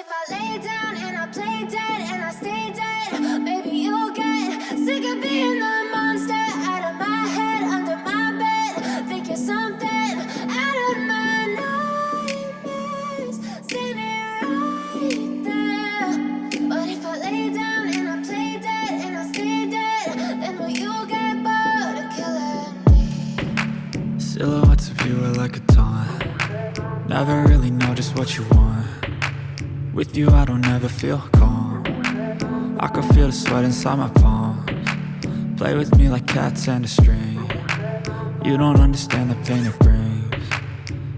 if I lay down and I play dead and I stay dead, maybe you'll get sick of being the monster out of my head, under my bed, think you're something out of my nightmares, standing right there. But if I lay down and I play dead and I stay dead, then will you get bored of killing me? Silhouettes of you are like a taunt. Never really know just what you want. With you I don't ever feel calm. I can feel the sweat inside my palms. Play with me like cats and a string. You don't understand the pain it brings.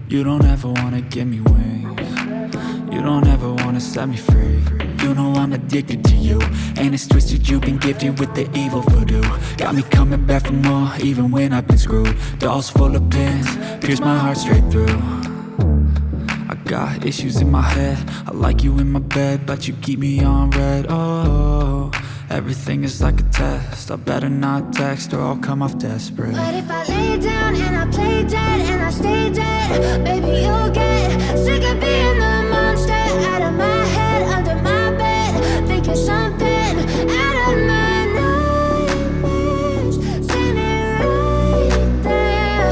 You don't ever wanna give me wings. You don't ever wanna set me free. You know I'm addicted to you, and it's twisted, you've been gifted with the evil voodoo. Got me coming back for more, even when I've been screwed. Dolls full of pins, pierce my heart straight through. I got issues in my head, I like you in my bed, but you keep me on red. Oh, everything is like a test, I better not text or I'll come off desperate. But if I lay down and I play dead and I stay dead, baby you'll get sick of being the monster out of my head, under my bed, think you're something out of my nightmares, standing right there.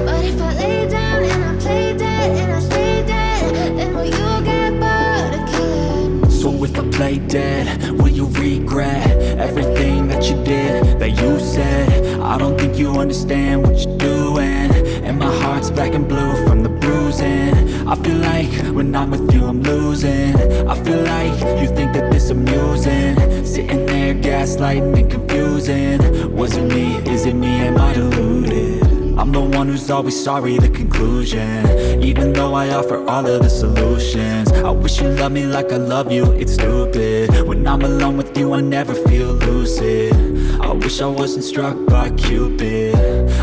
But if I lay down and I play dead and I stay dead, then will you get bored of killing me? So if I play dead, will you regret everything that you did, that you said? I don't think you understand what you're doing, and my heart's black and blue from the bruising. I feel like when I'm with you I'm losing. I feel like you think that this amusing, sitting there gaslighting and confusing. Was it me? Is it me? Am I deluded? I'm the one who's always sorry, the conclusion, even though I offer all of the solutions. I wish you loved me like I love you, it's stupid. When I'm alone with you I never feel lucid. I wish I wasn't struck by Cupid.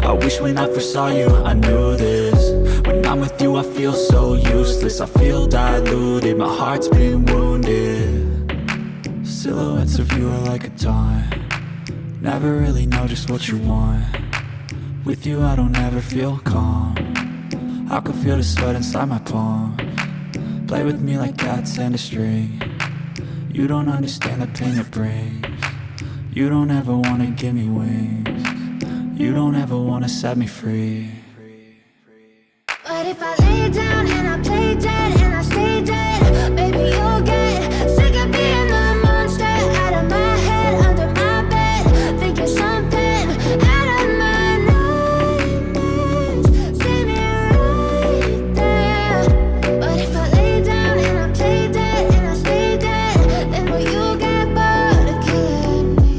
I wish when I first saw you I knew this. When I'm with you I feel so useless, I feel diluted, my heart's been wounded. Silhouettes of you are like a taunt. Never really know just what you want. With you I don't ever feel calm. I can feel the sweat inside my palms. Play with me like cats and a string. You don't understand the pain it brings. You don't ever wanna give me wings. You don't ever wanna set me free. But if I lay down and I play dead and I stay dead, baby you'll get sick of being the monster out of my head, under my bed, think you're something out of my nightmares, standing right there. But if I lay down and I play dead and I stay dead, then will you get bored of killing me?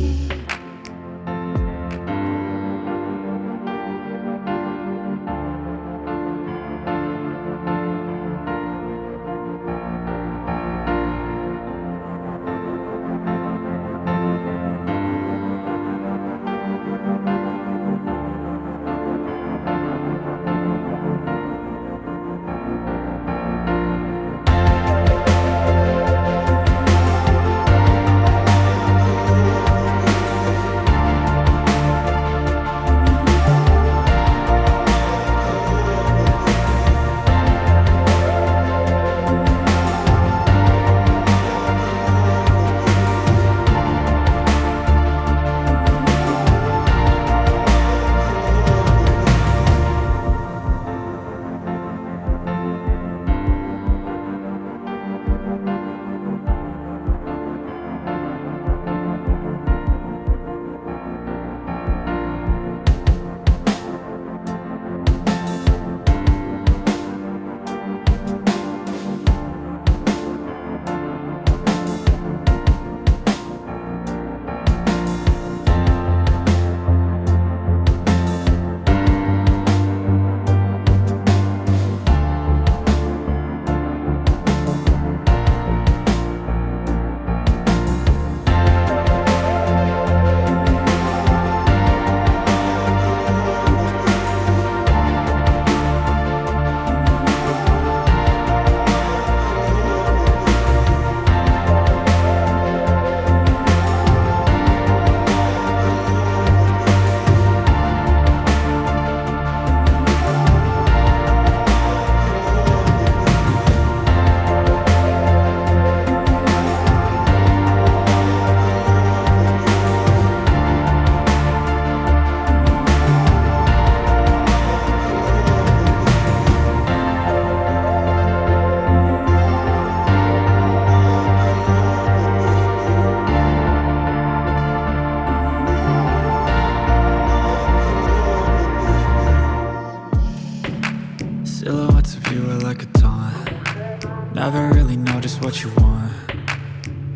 know just what you want.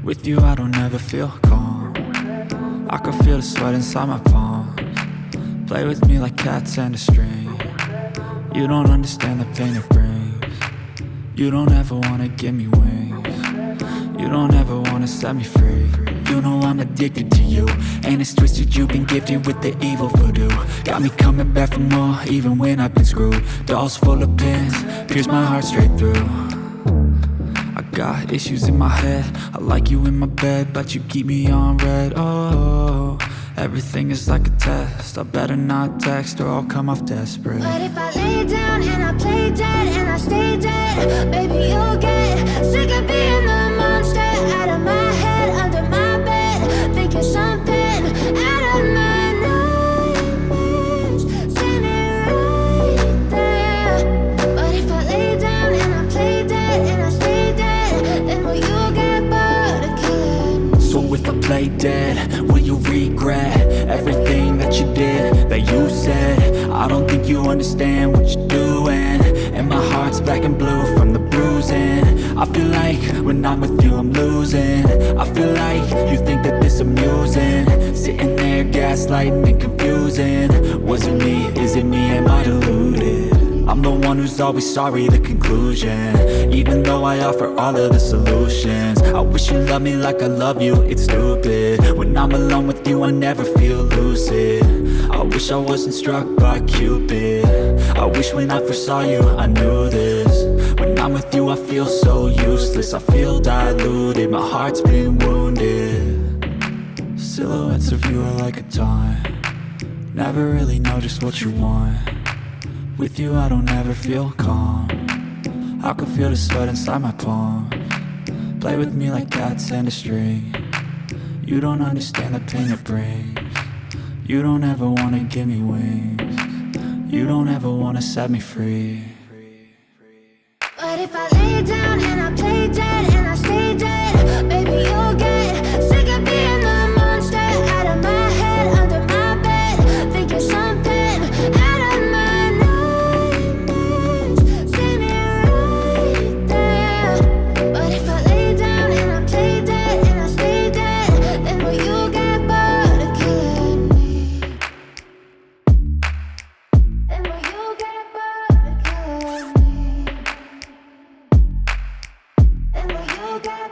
With you I don't ever feel calm. I can feel the sweat inside my palms. Play with me like cats and a string. You don't understand the pain it brings. You don't ever wanna give me wings. You don't ever wanna set me free. You know I'm addicted to you, and it's twisted, you've been gifted with the evil voodoo. Got me coming back for more, even when I've been screwed. Dolls full of pins, pierce my heart straight through. I got issues in my head, I like you in my bed, but you keep me on red. Oh, everything is like a test, I better not text or I'll come off desperate. But if I lay down and I play dead and I stay dead, baby, you'll get sick of being the monster out of my head, under my bed, thinking something out of my nightmares, standing right there. But if I lay down and I play dead and I stay dead, then will you get bored of killing me? So if I play dead, will you regret everything that you did, that you said? I don't think you understand what you're doing, and my heart's black and blue from the bruising. I feel like when I'm with you I'm losing. I feel like you think that this amusing, sitting there gaslighting and confusing. Was it me? Is it me? Am I deluded? I'm the one who's always sorry, the conclusion, even though I offer all of the solutions. I wish you loved me like I love you, it's stupid. When I'm alone with you I never feel lucid. I wish I wasn't struck by Cupid. I wish when I first saw you I knew this. When I'm with you I feel so useless, I feel diluted, my heart's been wounded. Silhouettes of you are like a taunt, never really know just what you want. With you I don't ever feel calm, I can feel the sweat inside my palms. Play with me like cats and a string. You don't understand the pain it brings. You don't ever wanna give me wings. You don't ever wanna set me free. But if I lay down and I play dead and I stay dead, baby, you'll get sick of being the monster out of my head, under my bed, thinking something out of my nightmares, standing right there. But if I lay down and I play dead and I stay dead, then will you get bored of killing me? Then will you get bored of killing me? And will you get